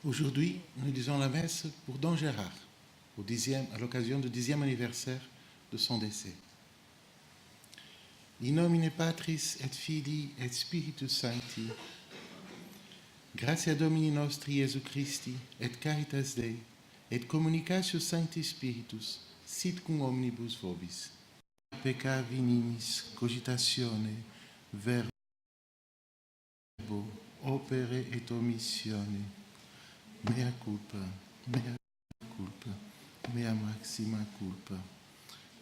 Aujourd'hui, nous disons la messe pour Don Gérard, à l'occasion du 10e anniversaire de son décès. In nomine Patris et Filii et Spiritus Sancti, gratia Domini nostri Iesu Christi, et caritas Dei, et communicatio Sancti Spiritus, sit cum omnibus vobis. Peccavi nimis, cogitatione, verbo, opere et omissione, mea culpa, mea maxima culpa.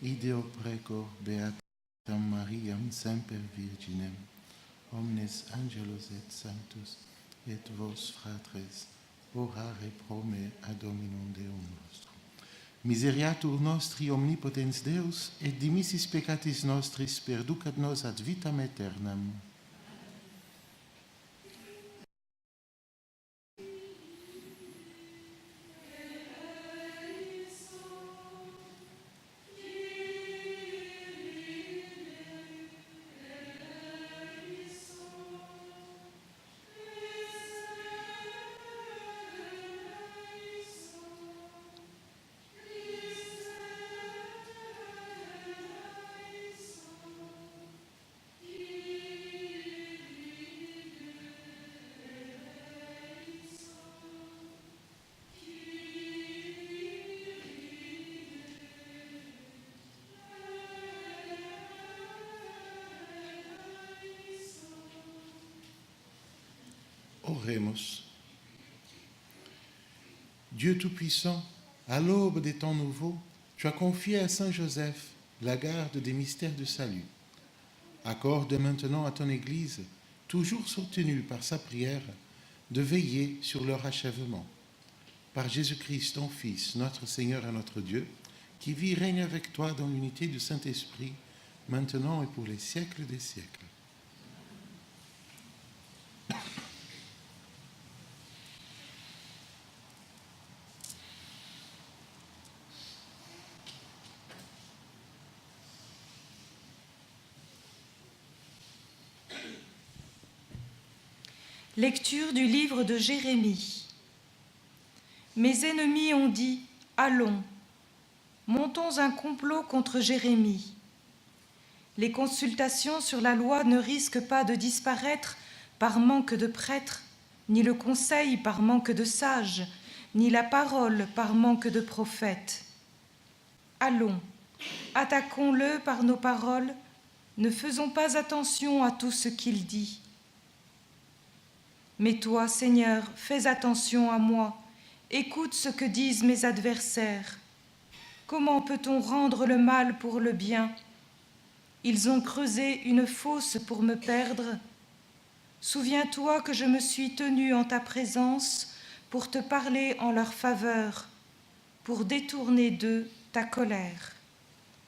Ideo precor beatam Mariam semper Virginem, omnes angelos et sanctus, et vos fratres, orare pro me ad Dominum Deum nostrum. Miseriatur nostri omnipotens Deus, et dimissis peccatis nostris perducat nos ad vitam aeternam. Oremus. Dieu Tout-Puissant, à l'aube des temps nouveaux, tu as confié à Saint Joseph la garde des mystères du salut. Accorde maintenant à ton Église, toujours soutenue par sa prière, de veiller sur leur achèvement. Par Jésus-Christ, ton Fils, notre Seigneur et notre Dieu, qui vit et règne avec toi dans l'unité du Saint-Esprit, maintenant et pour les siècles des siècles. Lecture du livre de Jérémie. Mes ennemis ont dit, allons, montons un complot contre Jérémie. Les consultations sur la loi ne risquent pas de disparaître par manque de prêtres, ni le conseil par manque de sages, ni la parole par manque de prophètes. Allons, attaquons-le par nos paroles, ne faisons pas attention à tout ce qu'il dit. Mais toi, Seigneur, fais attention à moi, écoute ce que disent mes adversaires. Comment peut-on rendre le mal pour le bien? Ils ont creusé une fosse pour me perdre. Souviens-toi que je me suis tenue en ta présence pour te parler en leur faveur, pour détourner d'eux ta colère.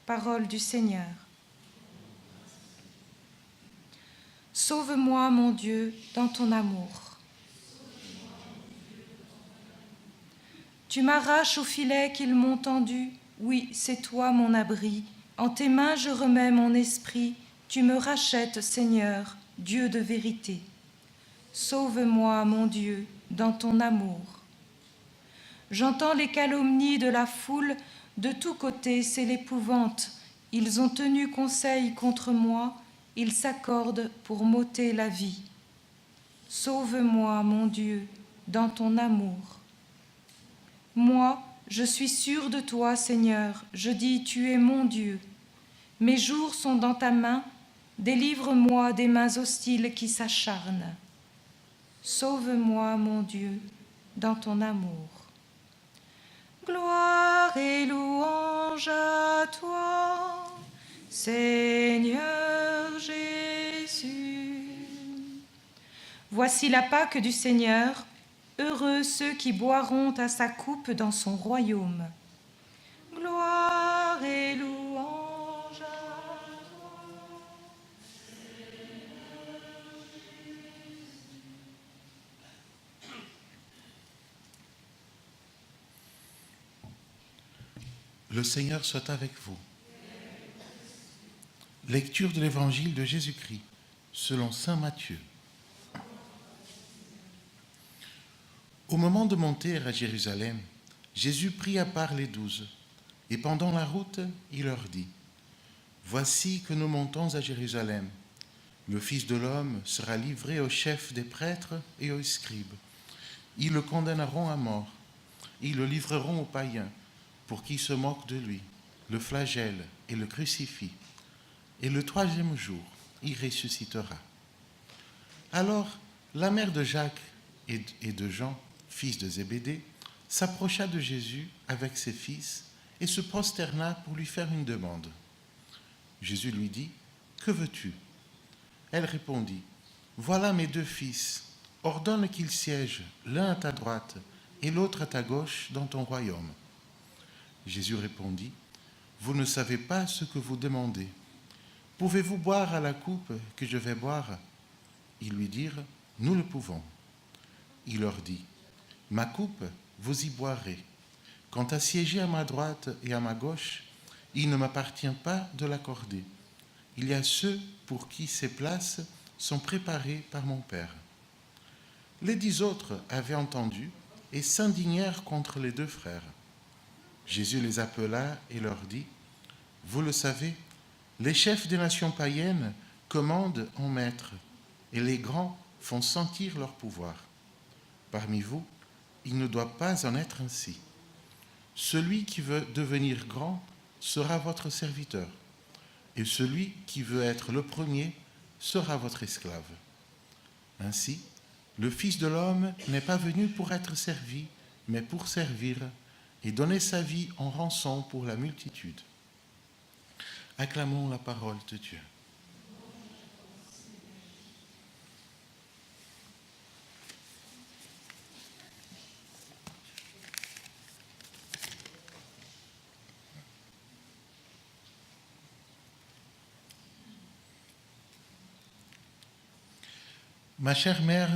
Parole du Seigneur. Sauve-moi, mon Dieu, dans ton amour. Tu m'arraches au filet qu'ils m'ont tendu. Oui, c'est toi mon abri. En tes mains je remets mon esprit. Tu me rachètes, Seigneur, Dieu de vérité. Sauve-moi, mon Dieu, dans ton amour. J'entends les calomnies de la foule. De tous côtés, c'est l'épouvante. Ils ont tenu conseil contre moi. Ils s'accordent pour m'ôter la vie. Sauve-moi, mon Dieu, dans ton amour. Moi, je suis sûre de toi, Seigneur. Je dis, tu es mon Dieu. Mes jours sont dans ta main. Délivre-moi des mains hostiles qui s'acharnent. Sauve-moi, mon Dieu, dans ton amour. Gloire et louange à toi, Seigneur Jésus. Voici la Pâque du Seigneur, heureux ceux qui boiront à sa coupe dans son royaume. Gloire et louange à toi, Seigneur Jésus. Le Seigneur soit avec vous. Lecture de l'Évangile de Jésus-Christ, selon saint Matthieu. Au moment de monter à Jérusalem, Jésus prit à part les 12, et pendant la route, il leur dit, « Voici que nous montons à Jérusalem. Le Fils de l'homme sera livré aux chefs des prêtres et aux scribes. Ils le condamneront à mort. Ils le livreront aux païens pour qu'ils se moquent de lui, le flagellent et le crucifient. Et le 3e jour, il ressuscitera. » Alors, la mère de Jacques et de Jean, fils de Zébédée, s'approcha de Jésus avec ses fils et se prosterna pour lui faire une demande. Jésus lui dit, « Que veux-tu » Elle répondit, « Voilà mes 2 fils, ordonne qu'ils siègent l'un à ta droite et l'autre à ta gauche dans ton royaume. » Jésus répondit, « Vous ne savez pas ce que vous demandez. Pouvez-vous boire à la coupe que je vais boire ?» Ils lui dirent, « Nous le pouvons. » Il leur dit, « Ma coupe, vous y boirez. Quant à siéger à ma droite et à ma gauche, il ne m'appartient pas de l'accorder. Il y a ceux pour qui ces places sont préparées par mon Père. » Les 10 autres avaient entendu et s'indignèrent contre les 2 frères. Jésus les appela et leur dit, « Vous le savez, les chefs des nations païennes commandent en maître, et les grands font sentir leur pouvoir. Parmi vous, il ne doit pas en être ainsi. Celui qui veut devenir grand sera votre serviteur, et celui qui veut être le premier sera votre esclave. Ainsi, le Fils de l'homme n'est pas venu pour être servi, mais pour servir et donner sa vie en rançon pour la multitude. » Acclamons la parole de Dieu. Ma chère mère,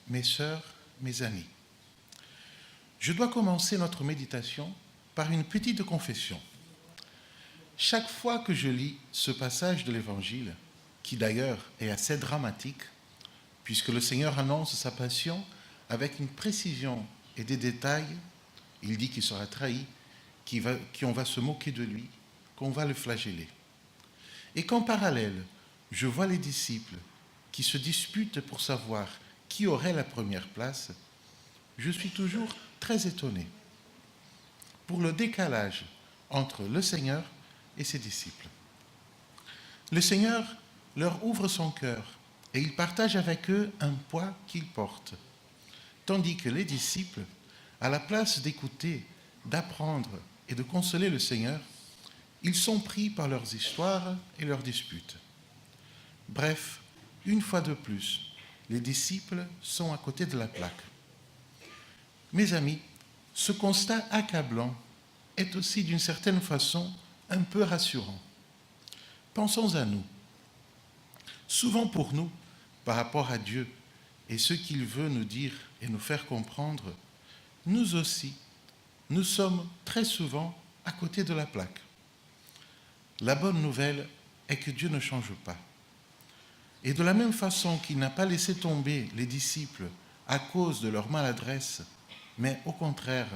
mes sœurs, mes amis, je dois commencer notre méditation par une petite confession. Chaque fois que je lis ce passage de l'Évangile, qui d'ailleurs est assez dramatique, puisque le Seigneur annonce sa passion avec une précision et des détails, il dit qu'il sera trahi, qu'on va se moquer de lui, qu'on va le flageller. Et qu'en parallèle, je vois les disciples qui se disputent pour savoir qui aurait la première place, je suis toujours très étonné pour le décalage entre le Seigneur et ses disciples. Le Seigneur leur ouvre son cœur et il partage avec eux un poids qu'ils portent, tandis que les disciples, à la place d'écouter, d'apprendre et de consoler le Seigneur, ils sont pris par leurs histoires et leurs disputes. Bref, une fois de plus, les disciples sont à côté de la plaque. Mes amis, ce constat accablant est aussi d'une certaine façon un peu rassurant. Pensons à nous. Souvent pour nous, par rapport à Dieu et ce qu'il veut nous dire et nous faire comprendre, nous aussi, nous sommes très souvent à côté de la plaque. La bonne nouvelle est que Dieu ne change pas. Et de la même façon qu'il n'a pas laissé tomber les disciples à cause de leur maladresse, mais au contraire,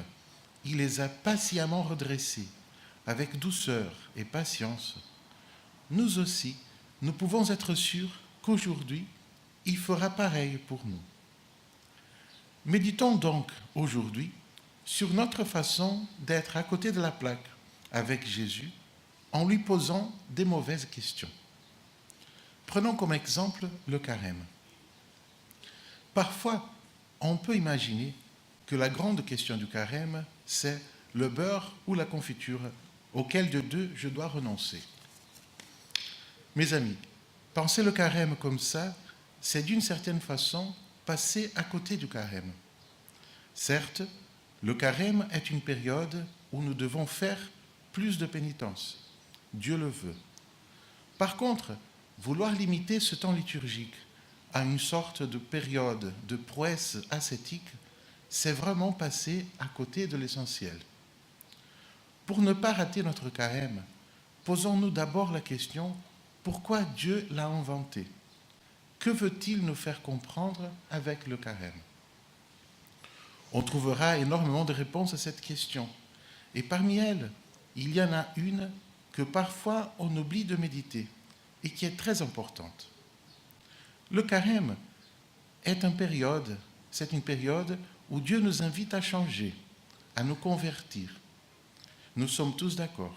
il les a patiemment redressés avec douceur et patience, nous aussi, nous pouvons être sûrs qu'aujourd'hui, il fera pareil pour nous. Méditons donc aujourd'hui sur notre façon d'être à côté de la plaque avec Jésus en lui posant des mauvaises questions. Prenons comme exemple le carême. Parfois, on peut imaginer que la grande question du carême, c'est le beurre ou la confiture, auquel de deux je dois renoncer. Mes amis, penser le carême comme ça, c'est d'une certaine façon passer à côté du carême. Certes, le carême est une période où nous devons faire plus de pénitence. Dieu le veut. Par contre, vouloir limiter ce temps liturgique à une sorte de période de prouesse ascétique, c'est vraiment passer à côté de l'essentiel. Pour ne pas rater notre carême, posons-nous d'abord la question: pourquoi Dieu l'a inventé? Que veut-il nous faire comprendre avec le carême? On trouvera énormément de réponses à cette question. Et parmi elles, il y en a une que parfois on oublie de méditer et qui est très importante. Le carême c'est une période où Dieu nous invite à changer, à nous convertir. Nous sommes tous d'accord.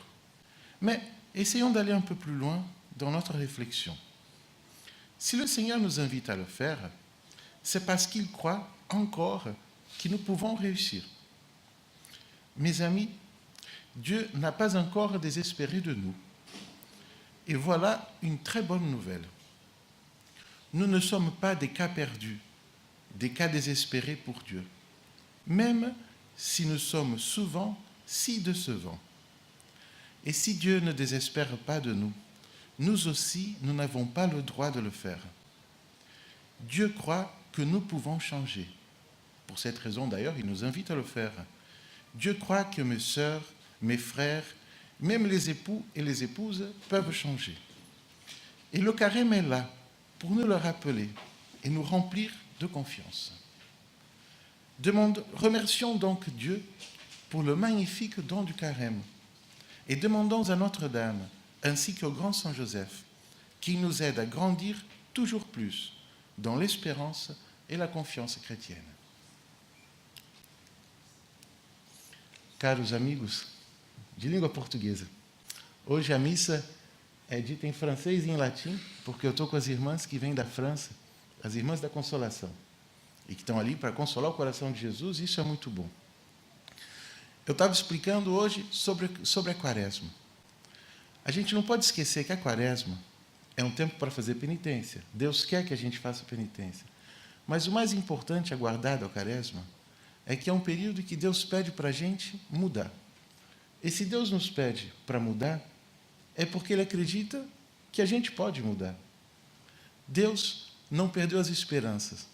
Mais essayons d'aller un peu plus loin dans notre réflexion. Si le Seigneur nous invite à le faire, c'est parce qu'il croit encore que nous pouvons réussir. Mes amis, Dieu n'a pas encore désespéré de nous. Et voilà une très bonne nouvelle. Nous ne sommes pas des cas perdus, des cas désespérés pour Dieu, même si nous sommes souvent si décevants. Et si Dieu ne désespère pas de nous, nous aussi, nous n'avons pas le droit de le faire. Dieu croit que nous pouvons changer. Pour cette raison, d'ailleurs, il nous invite à le faire. Dieu croit que mes sœurs, mes frères, même les époux et les épouses peuvent changer. Et le carême est là pour nous le rappeler et nous remplir de confiance. Remercions donc Dieu pour le magnifique don du carême et demandons à Notre-Dame ainsi qu'au grand Saint Joseph qu'il nous aide à grandir toujours plus dans l'espérance e la confiança chrétienne. Caros amigos de língua portuguesa, hoje a missa é dita em francês e em latim, porque eu estou com as irmãs que vêm da França, as irmãs da Consolação, e que estão ali para consolar o coração de Jesus, e isso é muito bom. Eu estava explicando hoje sobre a Quaresma. A gente não pode esquecer que a Quaresma é um tempo para fazer penitência. Deus quer que a gente faça penitência. Mas o mais importante a guardar da Quaresma é que é um período que Deus pede para a gente mudar. E se Deus nos pede para mudar, é porque Ele acredita que a gente pode mudar. Deus não perdeu as esperanças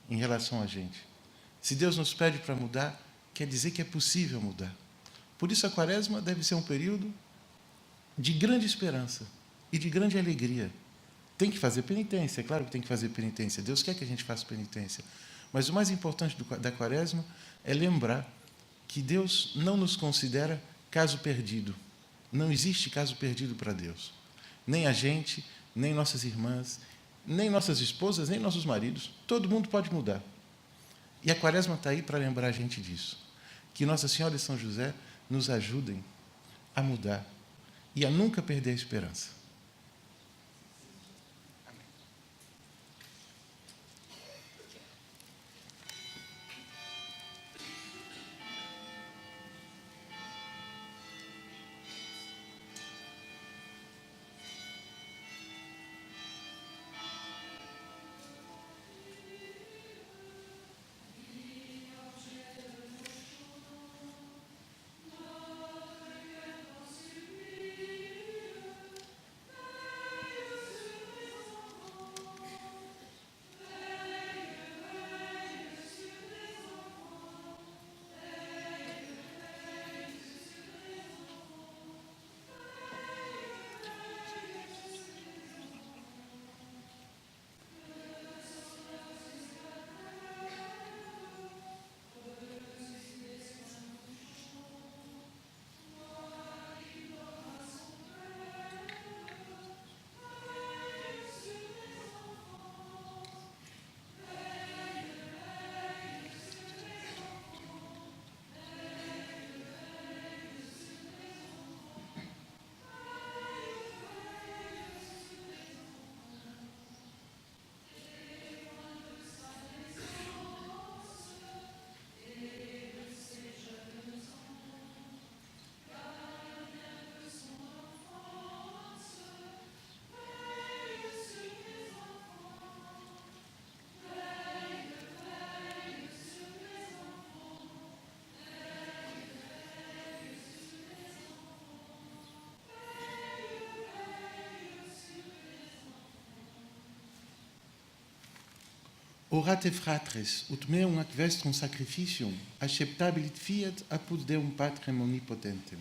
em relação a gente. Se Deus nos pede para mudar, quer dizer que é possível mudar. Por isso a Quaresma deve ser um período de grande esperança e de grande alegria. Tem que fazer penitência, é claro que tem que fazer penitência. Deus quer que a gente faça penitência. Mas o mais importante da Quaresma é lembrar que Deus não nos considera caso perdido. Não existe caso perdido para Deus. Nem a gente, nem nossas irmãs, nem nossas esposas, nem nossos maridos. Todo mundo pode mudar. E a Quaresma está aí para lembrar a gente disso. Que Nossa Senhora e São José nos ajudem a mudar e a nunca perder a esperança. Orate fratres, ut meum ac vestrum sacrificium, acceptabilit fiat apud Deum Patrem omnipotentem.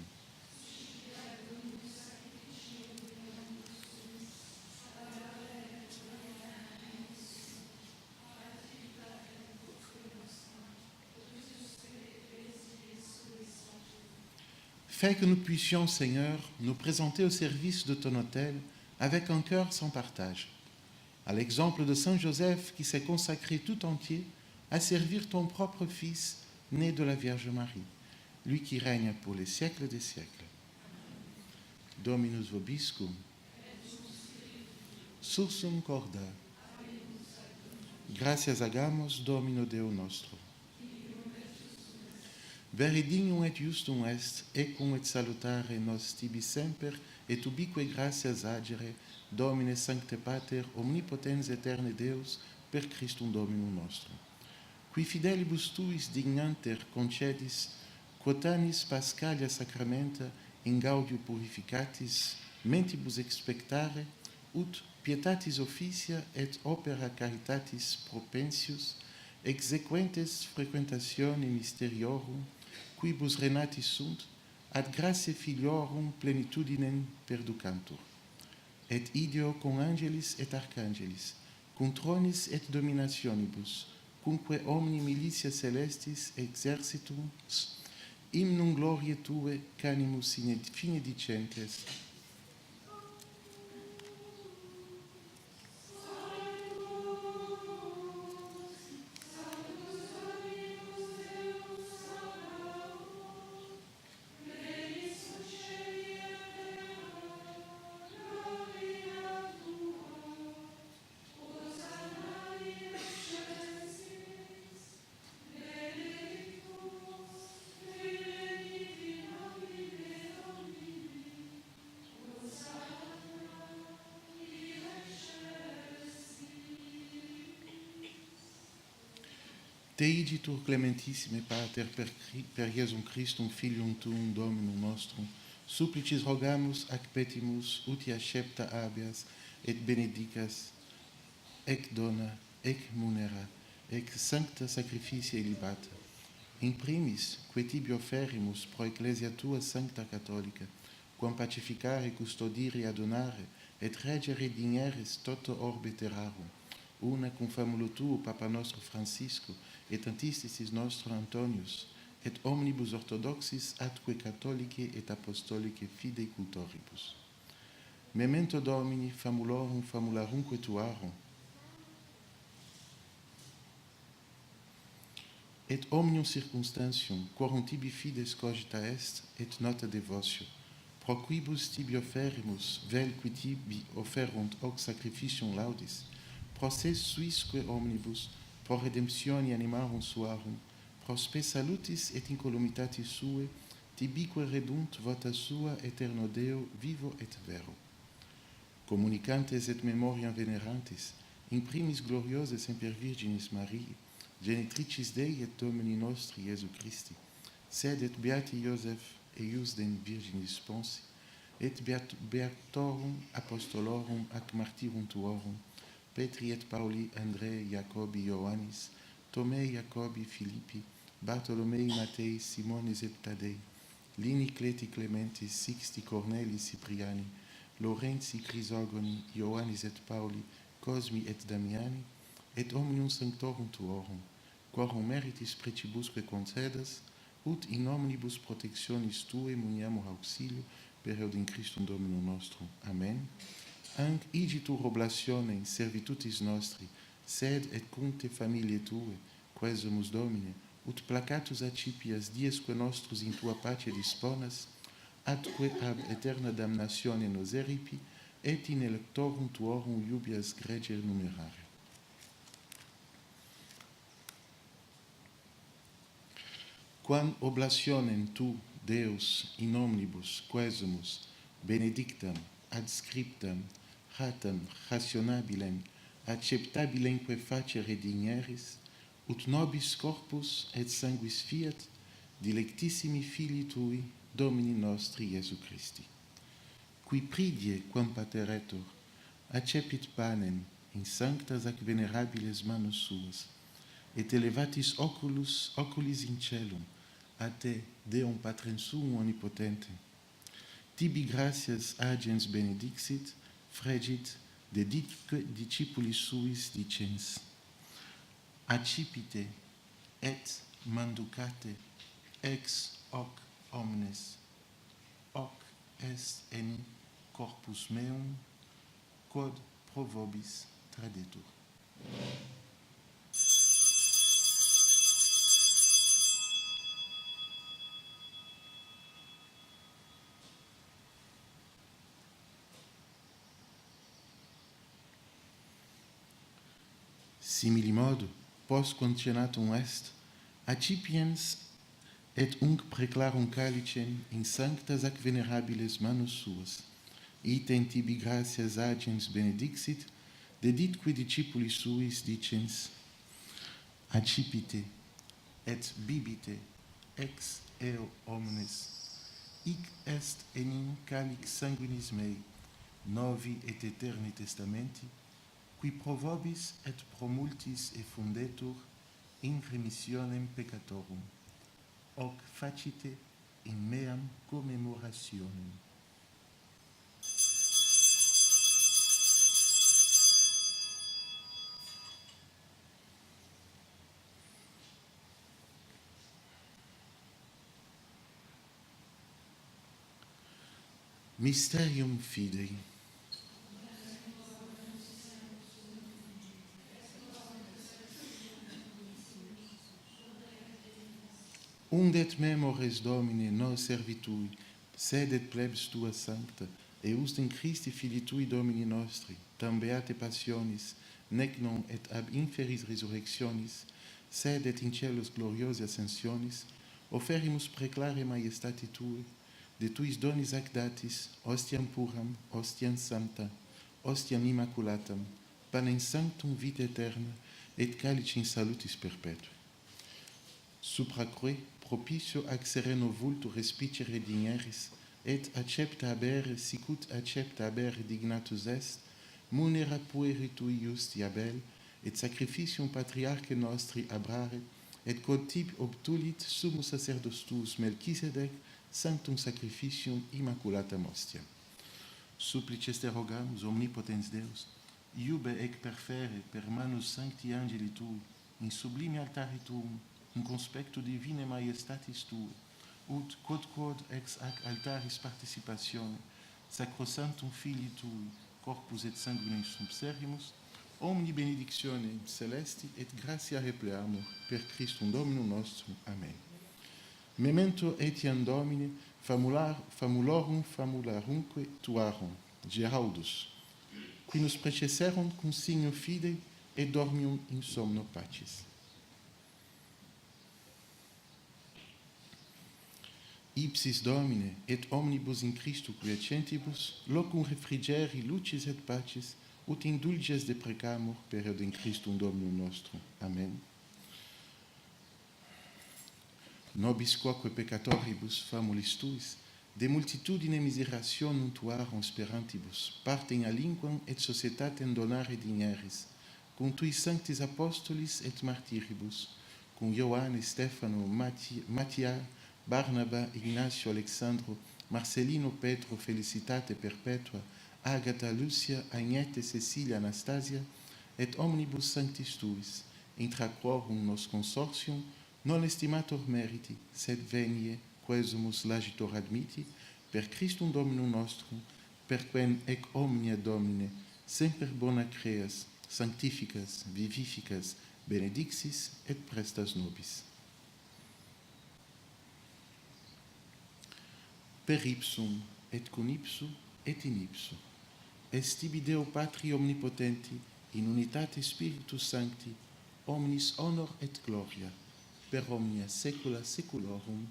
Fais que nous puissions, Seigneur, nous présenter au service de ton autel avec un cœur sans partage, à l'exemple de Saint Joseph qui s'est consacré tout entier à servir ton propre Fils, né de la Vierge Marie, lui qui règne pour les siècles des siècles. Dominus vobiscum, sursum corda, gratias agamos Domino Deo nostro. Vere dignum et justum est, ecum et salutare nos tibi semper, et ubique gratias agere, Domine Sancte Pater, omnipotens eterne Deus, per Christum Dominum nostrum. Qui fidelibus tuis dignanter concedis, quotanis Pascalia sacramenta, in gaudiu purificatis, mentibus expectare, ut pietatis officia et opera caritatis propensius, exequentes frequentatione mysteriorum, quibus renatis sunt, ad gratia filiorum plenitudinem perducantur. Et ideo con angelis et arcangelis, cum tronis et dominationibus, cumque omni militia celestis exercitum, hymnum gloriae Tue, canimus fine dicentes. Te igitur clementissime Pater per Iesum Christum Filium Tuum Dominum nostrum, supplicis rogamus ac petimus uti accepta habeas et benedicas, ec dona, ec munera, ec sancta sacrificia illibata. In primis, que tibi offerimus pro Ecclesia Tua Sancta Catholica, quam pacificare, custodire, adonare, et regere digneres toto orbe terrarum, una cum famulo Tuo, Papa nostro Francisco, et antistisis nostro Antonius, et omnibus orthodoxis atque catholicae et apostolicae fidei cultoribus. Memento Domini famulorum famularumque tuarum, et omnium circumstantium, quorum tibi fides cogita est, et nota devotio, pro quibus tibi offerimus, vel qui tibi offerunt hoc sacrificium laudis, pro se suisque omnibus, pro redemptione animarum suarum, pro spe salutis et incolumitatis sue, tibique redunt vota sua eterno Deo vivo et vero. Communicantes et memoriam venerantis, in primis gloriose semper Virginis Marii, genitricis Dei et Domini nostri Iesu Christi, sed et beati Iosef eiusdem Virginis sponsi, et beatorum apostolorum ac martyrum tuorum, Petri et Pauli, Andrei, Jacobi, Ioannis, Tomei, Jacobi, Filippi, Bartolomei, Matei, Simonis et Tadei, Lini, Cleti, Clementis, Sixti, Corneli, Cipriani, Lorenzi, Crisogoni, Ioannis et Pauli, Cosmi et Damiani, et omnium sanctorum tuorum, quorum meritis precibusque concedas, ut in omnibus protectionis Tue muniamur auxilio per eodem Christum Dominum nostrum. Amen. Anc igitur oblationem servitutis nostri, sed et cum te familiae Tue, quesumus Domine, ut placatus accipias diesque nostrus in Tua pace disponas, atque ab eterna damnatione nos eripi, et in electorum Tuorum iubias gregere numerare. Quam oblationem Tu, Deus, in omnibus, quesumus, benedictam, adscriptam, ratam, rationabilem, acceptabilemque facere digneris, ut nobis corpus et sanguis fiat, dilectissimi Filii Tui, Domini nostri Iesu Christi. Qui pridie quam pateretur, accepit panem in sanctas ac venerabiles manus suas, et elevatis oculis in celum, a Te, Deum Patrem Suum omnipotentem. Tibi gratias agens benedixit, fregit, dedique discipulis suis dicens. Accipite et manducate ex hoc omnes est enim corpus meum, quod pro vobis tradetur. Similimodo, post concenatum est, accipiens et unc preclarum calicem in sanctas ac venerabiles manus suas, item tibi gratias agens benedixit, deditque discipulis suis dicens, accipite et bibite ex eo omnes, hic est enim calix sanguinis mei, novi et eterni testamenti, qui pro vobis et pro multis effundetur in remissionem peccatorum, hoc facite in meam commemorationem. Mysterium Fidei. Undet memores Domine nos servitui, sed et plebs tua sancta, eust in Christi Filii tui Domini nostri, tam beate passionis, nec non et ab inferis resurrectionis, sed et in celos gloriosi ascensionis, offerimus preclare maiestati tui, de tuis donis ac datis, ostiam puram, ostiam sancta, ostiam immaculatam, panem sanctum vita eterna, et calicem salutis perpetui. Supraque propicio ac sereno vultu respicere digneris, et accepta habere sicut accepta habere dignatus est, munera pueri tui justi Abel, et sacrificium patriarche nostri abrare, et quod tibi obtulit summus sacerdos tuus Melchisedec, sanctum sacrificium immaculatam ostiam. Supplices te rogamus, omnipotens Deus, iube ec perfere per manus sancti angeli tui, in sublime altari tuum, in conspectu divine maiestatis tue, ut quod ex ac altaris participatione, sacrosanctum Filii tui, corpus et sanguinem subserrimus, omni benedictione celesti et gratia repleamur per Christum Dominum nostrum. Amen. Memento etiam Domine, famularumque tuarum, Geraldus, qui nos precesserunt cum signum fidei et dormium in somno pacis. Ipsis Domine, et omnibus in Christu quiescentibus, locum refrigeri lucis et pacis, ut indulges deprecamur per in Christum Dominum nostrum. Amen. Nobis quoque peccatoribus famulis tuis, de multitudine miserationum tuarum sperantibus, partem aliquam et societatem donare digneris, cum tuis sanctis apostolis et martiribus, cum Ioanne, Stefano, Mattia, Barnaba, Ignacio, Alexandro, Marcelino, Petro, Felicitate perpetua, Agata, Lucia, Agnete, Cecilia, Anastasia, et omnibus sanctis tuis, intra quorum nos consortium, non estimator meriti, sed venie, quesumus lagitor admiti, per Christum Dominum nostrum, per quem ec omnia Domine, semper bona creas, sanctificas, vivificas, benedixis et prestas nobis. Per ipsum, et con ipsu, et in ipsu, est tibi Deo Patri omnipotenti, in unitate Spiritus Sancti, omnis honor et gloria, per omnia saecula saeculorum.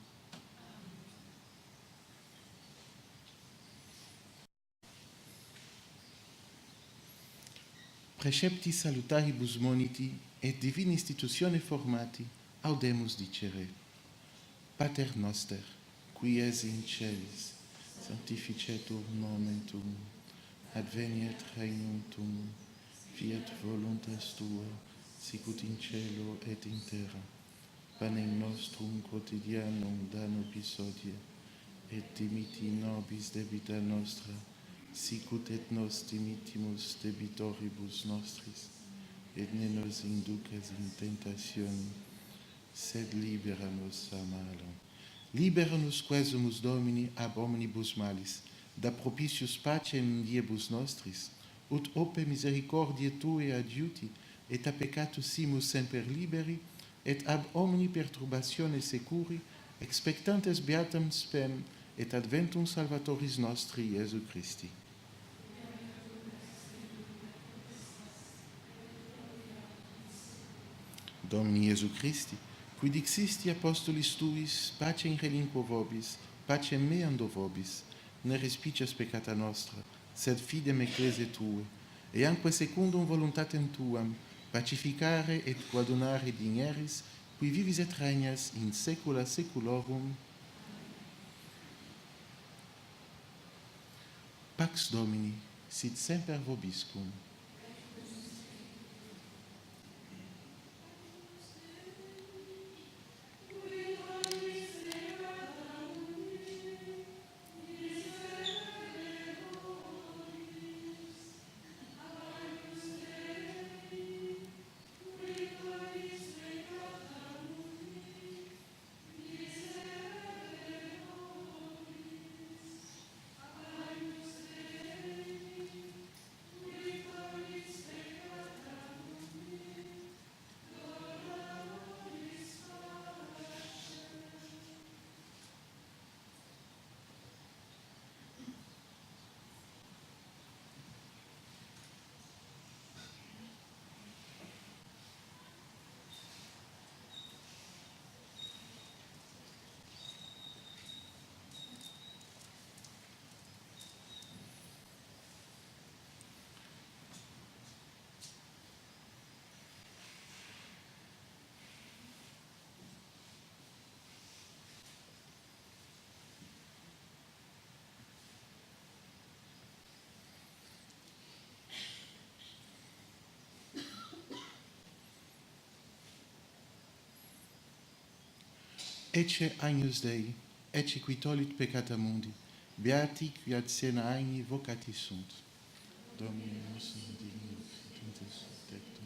Precepti salutaribus moniti, et divina institutione formati, audemus dicere. Pater noster, qui es in celis, sanctificetur nomen tuum, adveniet regnum tuum, fiat voluntas tua, sicut in cielo et in terra. Panem nostrum quotidianum da nobis hodie, et dimiti nobis debita nostra, sicut et nos dimittimus debitoribus nostris, et ne nos inducas in tentationem, sed libera nos a malo. Libera nos quesumus Domini ab omnibus malis, da propitius pacem diebus nostris, ut ope misericordiae Tue adiuti, et a peccatus simus semper liberi, et ab omni perturbatione securi, expectantes beatam spem, et adventum Salvatoris nostri, Iesu Christi. Domini Iesu Christi, qui dixisti apostolis Tuis, pacem relinquo vobis, pacem meando vobis, ne respicias peccata nostra, sed fidem ecclesiae Tue, eamque secundum voluntatem Tuam, pacificare et guadunare digneris, qui vivis et regnas in saecula saeculorum. Pax Domini, sit semper vobiscum. Ecce Agnus Dei, ecce qui tollit peccata mundi, beati qui ad scena aegni vocati sunt. Domine nostrum dignum tectum.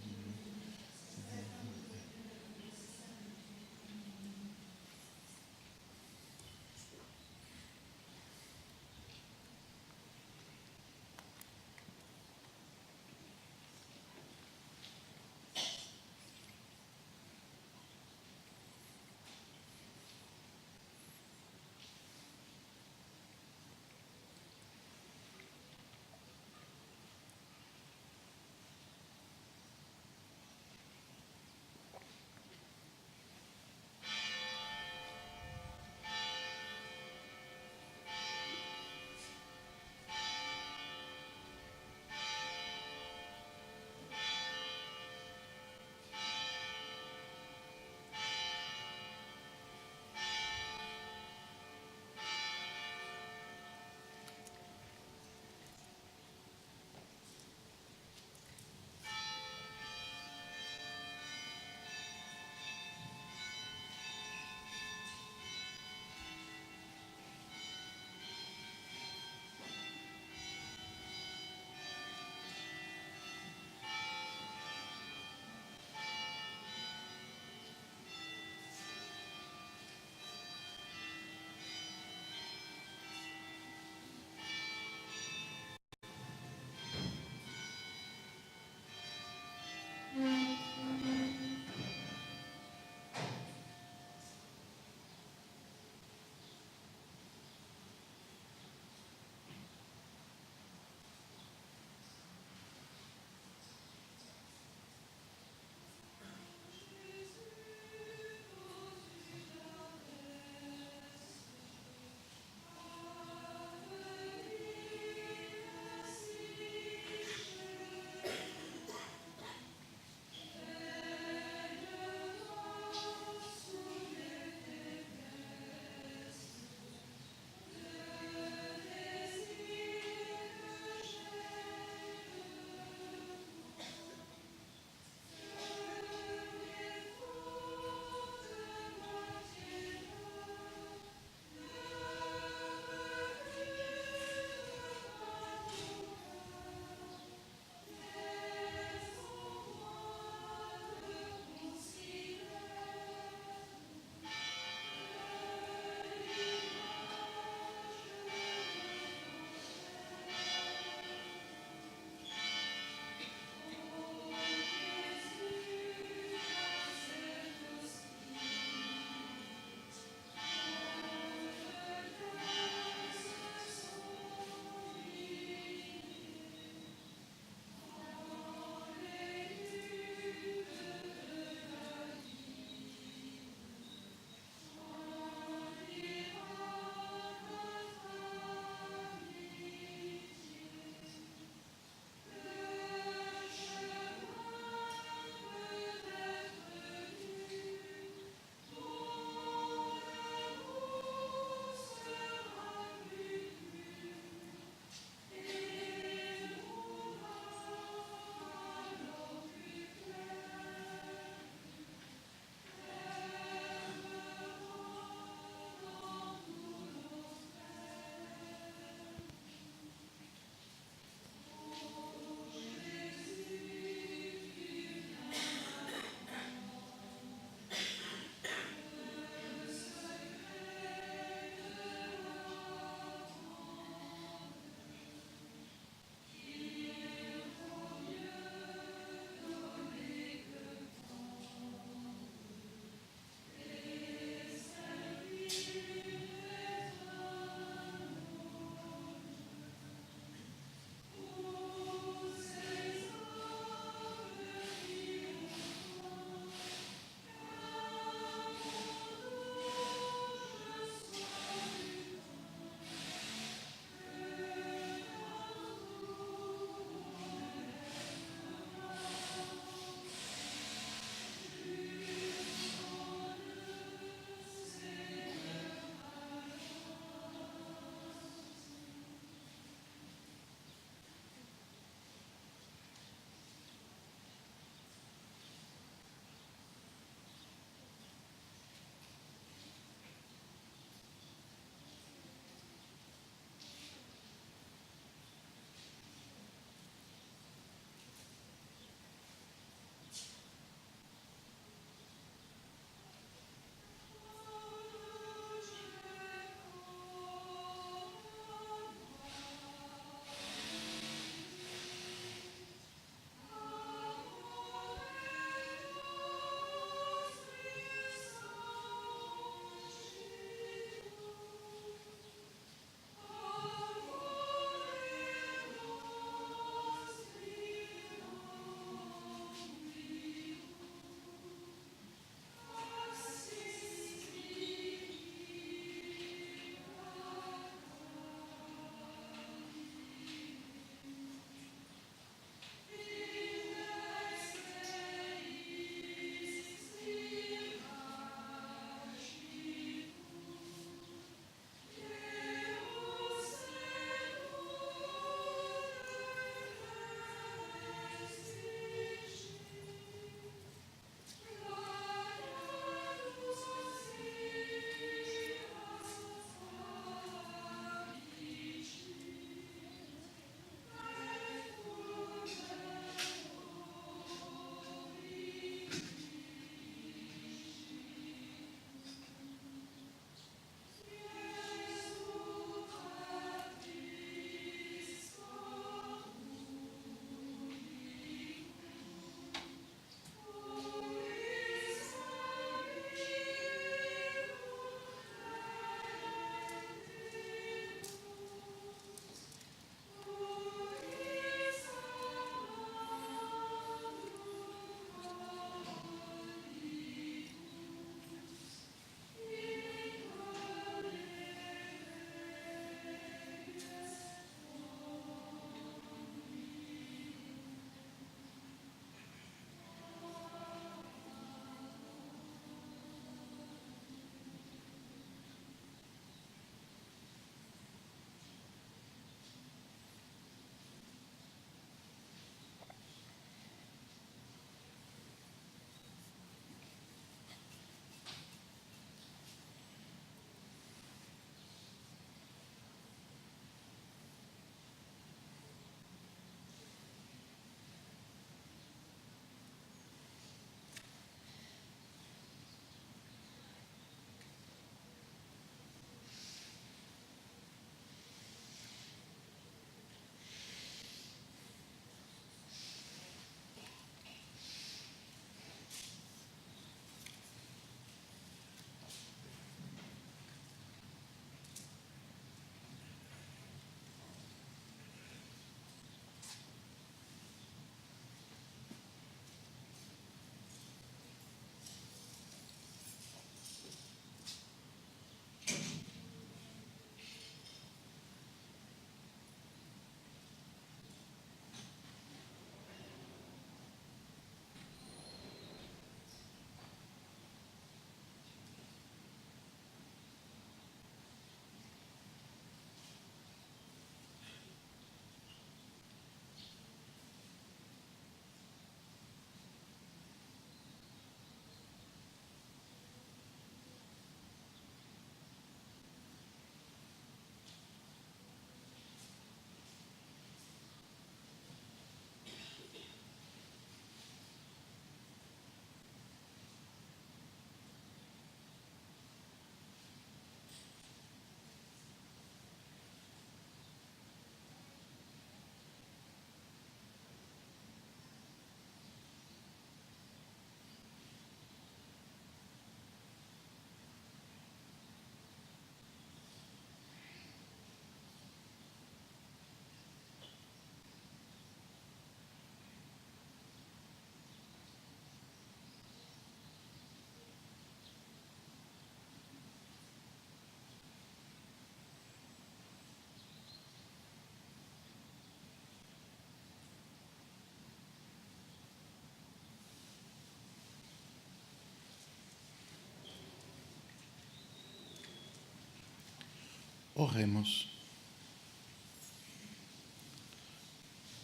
Oremos.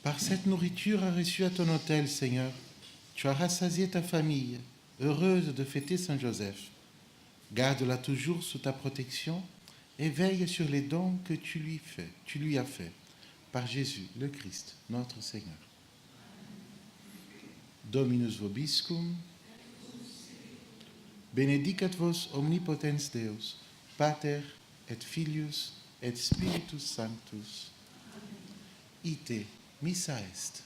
Par cette nourriture reçue à ton autel, Seigneur, tu as rassasié ta famille, heureuse de fêter Saint Joseph. Garde-la toujours sous ta protection et veille sur les dons que tu lui as faits, par Jésus le Christ, notre Seigneur. Dominus vobiscum, benedicat vos omnipotens Deus, Pater et Filius et Spiritus Sanctus. Ite missa est.